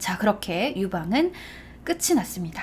자, 그렇게 유방은 끝이 났습니다.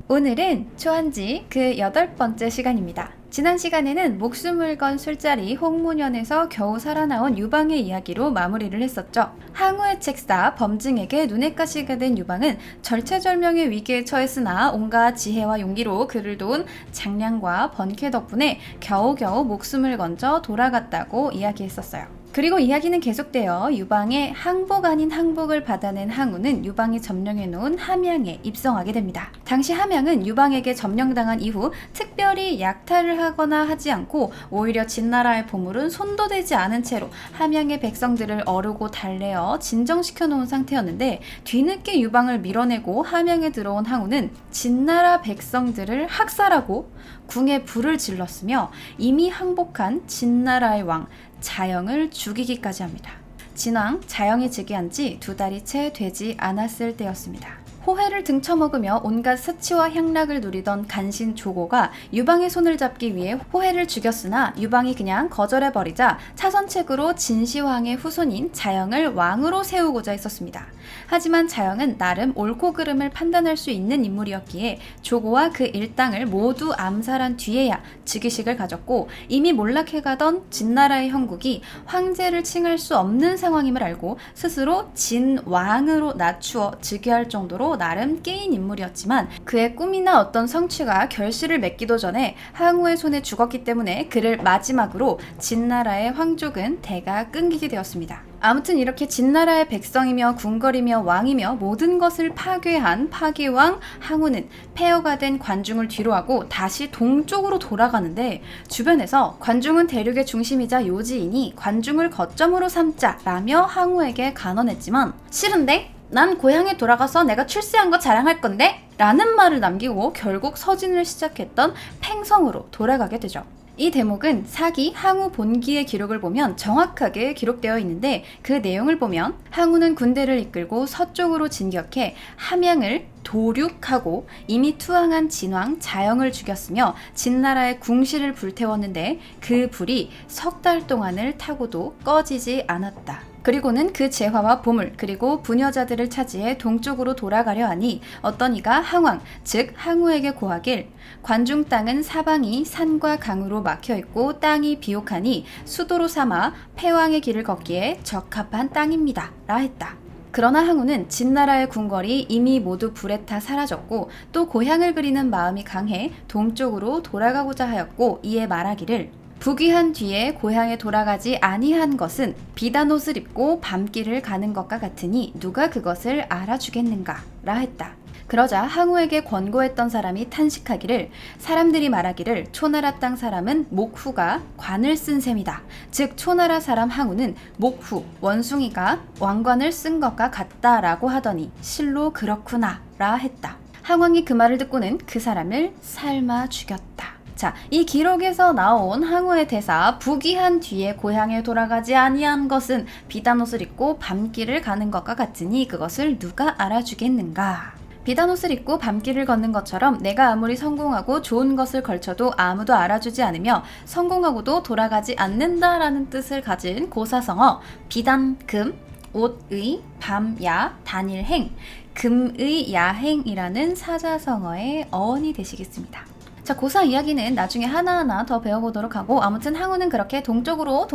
오늘은 초한지 그 8번째 시간입니다. 지난 시간에는 목숨을 건 술자리 홍문연에서 겨우 살아나온 유방의 이야기로 마무리를 했었죠. 항우의 책사 범증에게 눈엣 가시가 된 유방은 절체절명의 위기에 처했으나 온갖 지혜와 용기로 그를 도운 장량과 번쾌 덕분에 겨우겨우 목숨을 건져 돌아갔다고 이야기했었어요. 그리고 이야기는 계속되어 유방의 항복 아닌 항복을 받아낸 항우는 유방이 점령해놓은 함양에 입성하게 됩니다. 당시 함양은 유방에게 점령당한 이후 특별히 약탈을 하거나 하지 않고 오히려 진나라의 보물은 손도 대지 않은 채로 함양의 백성들을 어르고 달래어 진정시켜 놓은 상태였는데, 뒤늦게 유방을 밀어내고 함양에 들어온 항우는 진나라 백성들을 학살하고 궁에 불을 질렀으며 이미 항복한 진나라의 왕 자영을 죽이기까지 합니다. 진왕 자영이 즉위한 지 2달이 채 되지 않았을 때였습니다. 호해를 등쳐먹으며 온갖 사치와 향락을 누리던 간신 조고가 유방의 손을 잡기 위해 호해를 죽였으나 유방이 그냥 거절해버리자 차선책으로 진시황의 후손인 자영을 왕으로 세우고자 했었습니다. 하지만 자영은 나름 옳고 그름을 판단할 수 있는 인물이었기에 조고와 그 일당을 모두 암살한 뒤에야 즉위식을 가졌고, 이미 몰락해가던 진나라의 형국이 황제를 칭할 수 없는 상황임을 알고 스스로 진왕으로 낮추어 즉위할 정도로 나름 깨인 인물이었지만, 그의 꿈이나 어떤 성취가 결실을 맺기도 전에 항우의 손에 죽었기 때문에 그를 마지막으로 진나라의 황족은 대가 끊기게 되었습니다. 아무튼 이렇게 진나라의 백성이며 궁궐이며 왕이며 모든 것을 파괴한 파괴왕 항우는 폐허가 된 관중을 뒤로하고 다시 동쪽으로 돌아가는데, 주변에서 관중은 대륙의 중심이자 요지이니 관중을 거점으로 삼자라며 항우에게 간언했지만, 싫은데? 난 고향에 돌아가서 내가 출세한 거 자랑할 건데? 라는 말을 남기고 결국 서진을 시작했던 팽성으로 돌아가게 되죠. 이 대목은 사기 항우 본기의 기록을 보면 정확하게 기록되어 있는데, 그 내용을 보면 항우는 군대를 이끌고 서쪽으로 진격해 함양을 도륙하고 이미 투항한 진왕 자영을 죽였으며 진나라의 궁실을 불태웠는데, 그 불이 석 달 동안을 타고도 꺼지지 않았다. 그리고는 그 재화와 보물 그리고 부녀자들을 차지해 동쪽으로 돌아가려 하니 어떤 이가 항왕 즉 항우에게 고하길, 관중 땅은 사방이 산과 강으로 막혀있고 땅이 비옥하니 수도로 삼아 패왕의 길을 걷기에 적합한 땅입니다 라 했다. 그러나 항우는 진나라의 궁궐이 이미 모두 불에 타 사라졌고 또 고향을 그리는 마음이 강해 동쪽으로 돌아가고자 하였고, 이에 말하기를, 부귀한 뒤에 고향에 돌아가지 아니한 것은 비단 옷을 입고 밤길을 가는 것과 같으니 누가 그것을 알아주겠는가 라 했다. 그러자 항우에게 권고했던 사람이 탄식하기를, 사람들이 말하기를 초나라 땅 사람은 목후가 관을 쓴 셈이다. 즉 초나라 사람 항우는 목후 원숭이가 왕관을 쓴 것과 같다라고 하더니 실로 그렇구나 라 했다. 항왕이 그 말을 듣고는 그 사람을 삶아 죽였다. 자, 이 기록에서 나온 항우의 대사 부귀한 뒤에 고향에 돌아가지 아니한 것은 비단옷을 입고 밤길을 가는 것과 같으니 그것을 누가 알아주겠는가. 비단옷을 입고 밤길을 걷는 것처럼 내가 아무리 성공하고 좋은 것을 걸쳐도 아무도 알아주지 않으며 성공하고도 돌아가지 않는다라는 뜻을 가진 고사성어 비단, 금, 옷의, 밤, 야, 단일, 행, 금의 야행이라는 사자성어의 어원이 되시겠습니다. 자, 고사 이야기는 나중에 하나하나 더 배워보도록 하고, 아무튼 항우는 그렇게 동쪽으로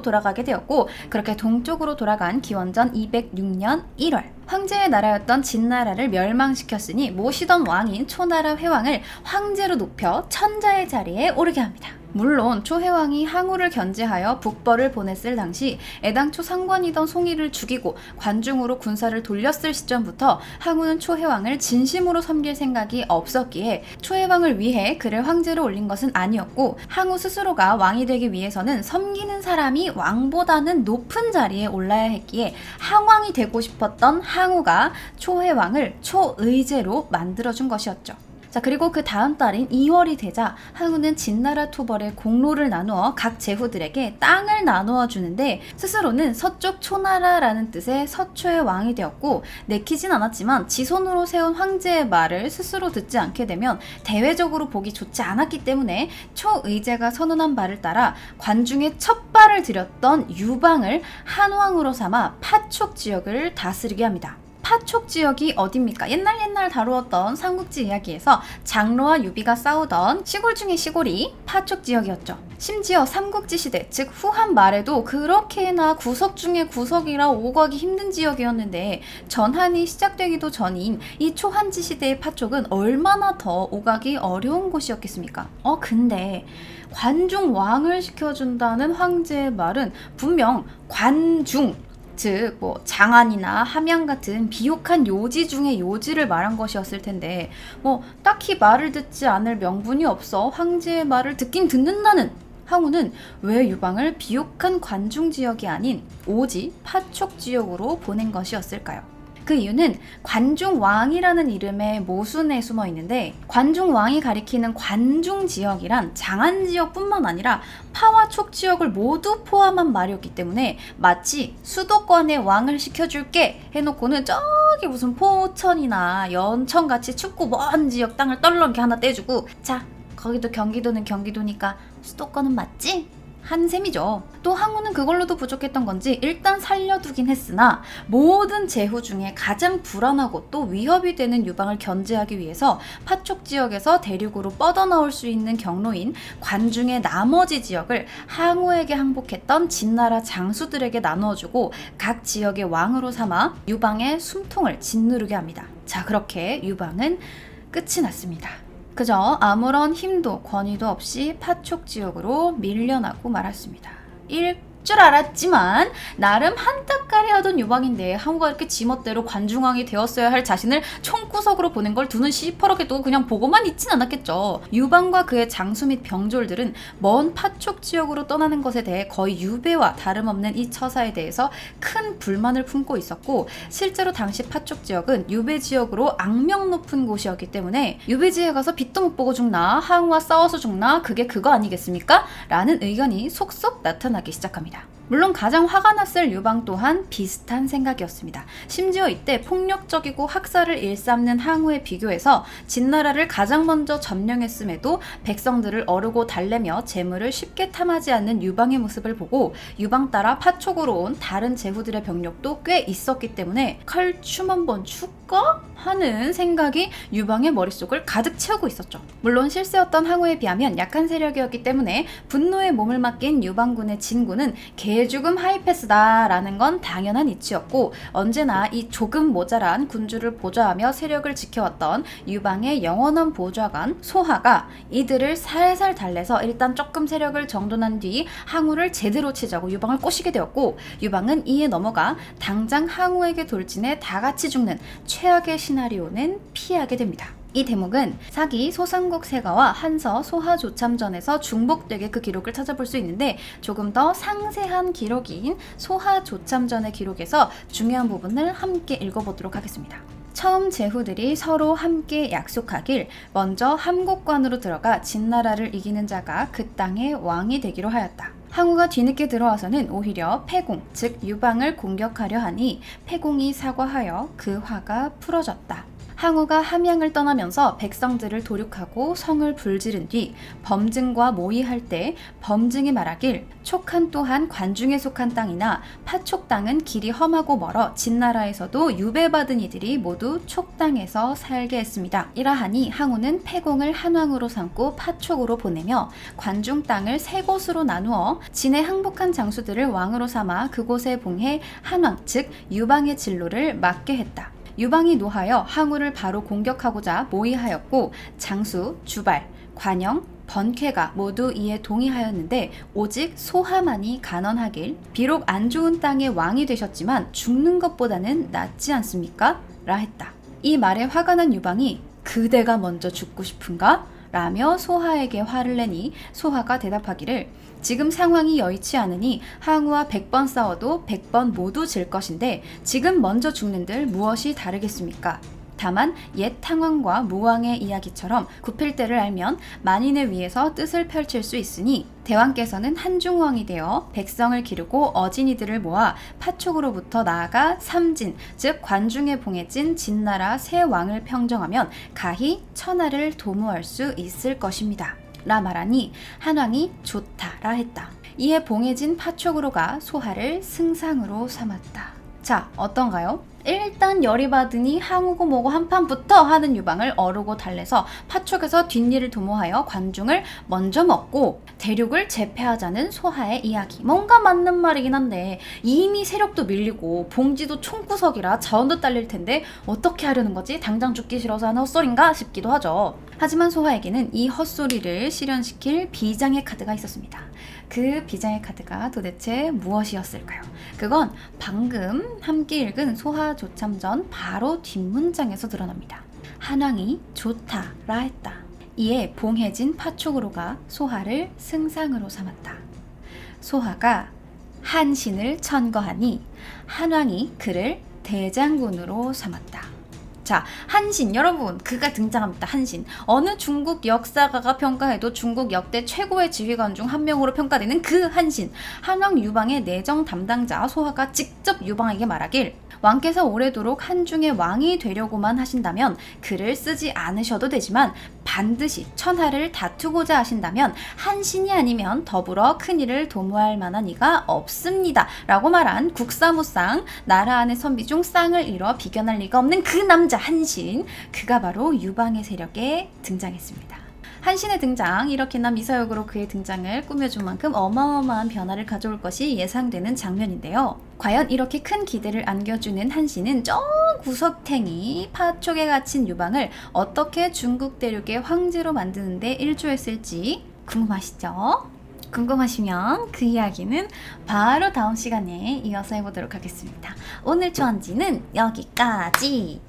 돌아가게 되었고, 그렇게 동쪽으로 돌아간 기원전 206년 1월 황제의 나라였던 진나라를 멸망시켰으니 모시던 왕인 초나라 회왕을 황제로 높여 천자의 자리에 오르게 합니다. 물론 초회왕이 항우를 견제하여 북벌을 보냈을 당시 애당초 상관이던 송이를 죽이고 관중으로 군사를 돌렸을 시점부터 항우는 초회왕을 진심으로 섬길 생각이 없었기에 초회왕을 위해 그를 황제로 올린 것은 아니었고, 항우 스스로가 왕이 되기 위해서는 섬기는 사람이 왕보다는 높은 자리에 올라야 했기에 항왕이 되고 싶었던 항우가 초회왕을 초의제로 만들어준 것이었죠. 자, 그리고 그 다음 달인 2월이 되자 항우는 진나라 토벌의 공로를 나누어 각 제후들에게 땅을 나누어 주는데, 스스로는 서쪽 초나라라는 뜻의 서초의 왕이 되었고, 내키진 않았지만 지손으로 세운 황제의 말을 스스로 듣지 않게 되면 대외적으로 보기 좋지 않았기 때문에 초의제가 선언한 바를 따라 관중에 첫 발을 들였던 유방을 한왕으로 삼아 파촉 지역을 다스리게 합니다. 파촉 지역이 어딥니까? 옛날 다루었던 삼국지 이야기에서 장로와 유비가 싸우던 시골 중의 시골이 파촉 지역이었죠. 심지어 삼국지 시대, 즉 후한 말에도 그렇게나 구석 중의 구석이라 오가기 힘든 지역이었는데, 전한이 시작되기도 전인 이 초한지 시대의 파촉은 얼마나 더 오가기 어려운 곳이었겠습니까? 근데 관중 왕을 시켜준다는 황제의 말은 분명 관중, 즉 장안이나 함양 같은 비옥한 요지 중에 요지를 말한 것이었을 텐데, 딱히 말을 듣지 않을 명분이 없어 황제의 말을 듣긴 듣는다는 항우는 왜 유방을 비옥한 관중 지역이 아닌 오지 파촉 지역으로 보낸 것이었을까요? 그 이유는 관중왕이라는 이름의 모순에 숨어 있는데, 관중왕이 가리키는 관중지역이란 장안지역뿐만 아니라 파와 촉 지역을 모두 포함한 말이었기 때문에 마치 수도권에 왕을 시켜줄게 해놓고는 저기 무슨 포천이나 연천같이 춥고 먼 지역 땅을 떨렁게 하나 떼주고, 자, 거기도 경기도는 경기도니까 수도권은 맞지? 한 셈이죠. 또 항우는 그걸로도 부족했던 건지 일단 살려두긴 했으나, 모든 제후 중에 가장 불안하고 또 위협이 되는 유방을 견제하기 위해서 파촉 지역에서 대륙으로 뻗어나올 수 있는 경로인 관중의 나머지 지역을 항우에게 항복했던 진나라 장수들에게 나누어주고 각 지역의 왕으로 삼아 유방의 숨통을 짓누르게 합니다. 자, 그렇게 유방은 끝이 났습니다. 그저 아무런 힘도 권위도 없이 파촉 지역으로 밀려나고 말았습니다. 줄 알았지만 나름 한따까리 하던 유방인데 항우가 이렇게 지멋대로 관중왕이 되었어야 할 자신을 총구석으로 보낸 걸 두 눈 시퍼렇게도 그냥 보고만 있진 않았겠죠. 유방과 그의 장수 및 병졸들은 먼 파촉 지역으로 떠나는 것에 대해 거의 유배와 다름없는 이 처사에 대해서 큰 불만을 품고 있었고, 실제로 당시 파촉 지역은 유배 지역으로 악명 높은 곳이었기 때문에 유배지에 가서 빛도 못 보고 죽나, 항우와 싸워서 죽나, 그게 그거 아니겠습니까? 라는 의견이 속속 나타나기 시작합니다. 물론 가장 화가 났을 유방 또한 비슷한 생각이었습니다. 심지어 이때 폭력적이고 학살을 일삼는 항우에 비교해서 진나라를 가장 먼저 점령했음에도 백성들을 어르고 달래며 재물을 쉽게 탐하지 않는 유방의 모습을 보고 유방 따라 파촉으로 온 다른 제후들의 병력도 꽤 있었기 때문에 칼춤 한번 출까? 하는 생각이 유방의 머릿속을 가득 채우고 있었죠. 물론 실세였던 항우에 비하면 약한 세력이었기 때문에 분노에 몸을 맡긴 유방군의 진군은 개죽음 하이패스다 라는 건 당연한 이치였고, 언제나 이 조금 모자란 군주를 보좌하며 세력을 지켜왔던 유방의 영원한 보좌관 소하가 이들을 살살 달래서 일단 조금 세력을 정돈한 뒤 항우를 제대로 치자고 유방을 꼬시게 되었고, 유방은 이에 넘어가 당장 항우에게 돌진해 다 같이 죽는 최악의 시나리오는 피하게 됩니다. 이 대목은 사기 소상국 세가와 한서 소하 조참전에서 중복되게 그 기록을 찾아볼 수 있는데, 조금 더 상세한 기록인 소하 조참전의 기록에서 중요한 부분을 함께 읽어보도록 하겠습니다. 처음 제후들이 서로 함께 약속하길 먼저 함곡관으로 들어가 진나라를 이기는 자가 그 땅의 왕이 되기로 하였다. 항우가 뒤늦게 들어와서는 오히려 패공, 즉 유방을 공격하려 하니 패공이 사과하여 그 화가 풀어졌다. 항우가 함양을 떠나면서 백성들을 도륙하고 성을 불지른 뒤 범증과 모의할 때 범증이 말하길 촉한 또한 관중에 속한 땅이나 파촉 땅은 길이 험하고 멀어 진나라에서도 유배받은 이들이 모두 촉 땅에서 살게 했습니다. 이러하니 항우는 패공을 한왕으로 삼고 파촉으로 보내며 관중 땅을 세 곳으로 나누어 진에 항복한 장수들을 왕으로 삼아 그곳에 봉해 한왕 즉 유방의 진로를 막게 했다. 유방이 노하여 항우를 바로 공격하고자 모의하였고 장수, 주발, 관영, 번쾌가 모두 이에 동의하였는데 오직 소하만이 간언하길 비록 안 좋은 땅의 왕이 되셨지만 죽는 것보다는 낫지 않습니까? 라 했다. 이 말에 화가 난 유방이 그대가 먼저 죽고 싶은가? 라며 소하에게 화를 내니 소하가 대답하기를 지금 상황이 여의치 않으니 항우와 100번 싸워도 100번 모두 질 것인데 지금 먼저 죽는들 무엇이 다르겠습니까? 다만 옛 탕왕과 무왕의 이야기처럼 굽힐 때를 알면 만인의 위에서 뜻을 펼칠 수 있으니 대왕께서는 한중왕이 되어 백성을 기르고 어진이들을 모아 파촉으로부터 나아가 삼진, 즉 관중에 봉해진 진나라 새 왕을 평정하면 가히 천하를 도모할 수 있을 것입니다. 라 말하니 한왕이 좋다라 했다. 이에 봉해진 파촉으로가 소하를 승상으로 삼았다. 자, 어떤가요? 일단 열이 받으니 항우고 뭐고 한판부터 하는 유방을 어르고 달래서 파촉에서 뒷일을 도모하여 관중을 먼저 먹고 대륙을 제패하자는 소하의 이야기. 뭔가 맞는 말이긴 한데 이미 세력도 밀리고 봉지도 총구석이라 자원도 딸릴 텐데 어떻게 하려는 거지? 당장 죽기 싫어서 하는 헛소린가 싶기도 하죠. 하지만 소하에게는 이 헛소리를 실현시킬 비장의 카드가 있었습니다. 그 비장의 카드가 도대체 무엇이었을까요? 그건 방금 함께 읽은 소하 조참전 바로 뒷문장에서 드러납니다. 한왕이 좋다라 했다. 이에 봉해진 파촉으로가 소하를 승상으로 삼았다. 소하가 한신을 천거하니 한왕이 그를 대장군으로 삼았다. 자, 한신 여러분, 그가 등장합니다. 한신. 어느 중국 역사가가 평가해도 중국 역대 최고의 지휘관 중 한 명으로 평가되는 그 한신. 한왕 유방의 내정 담당자 소하가 직접 유방에게 말하길 왕께서 오래도록 한중의 왕이 되려고만 하신다면 글을 쓰지 않으셔도 되지만 반드시 천하를 다투고자 하신다면 한신이 아니면 더불어 큰일을 도모할 만한 이가 없습니다. 라고 말한 국사무쌍, 나라 안의 선비 중 쌍을 이뤄 비견할 리가 없는 그 남자 한신. 그가 바로 유방의 세력에 등장했습니다. 한신의 등장, 이렇게나 미사역으로 그의 등장을 꾸며준 만큼 어마어마한 변화를 가져올 것이 예상되는 장면인데요. 과연 이렇게 큰 기대를 안겨주는 한신은 저 구석탱이 파촉에 갇힌 유방을 어떻게 중국 대륙의 황제로 만드는데 일조했을지 궁금하시죠? 궁금하시면 그 이야기는 바로 다음 시간에 이어서 해보도록 하겠습니다. 오늘 초안지는 여기까지!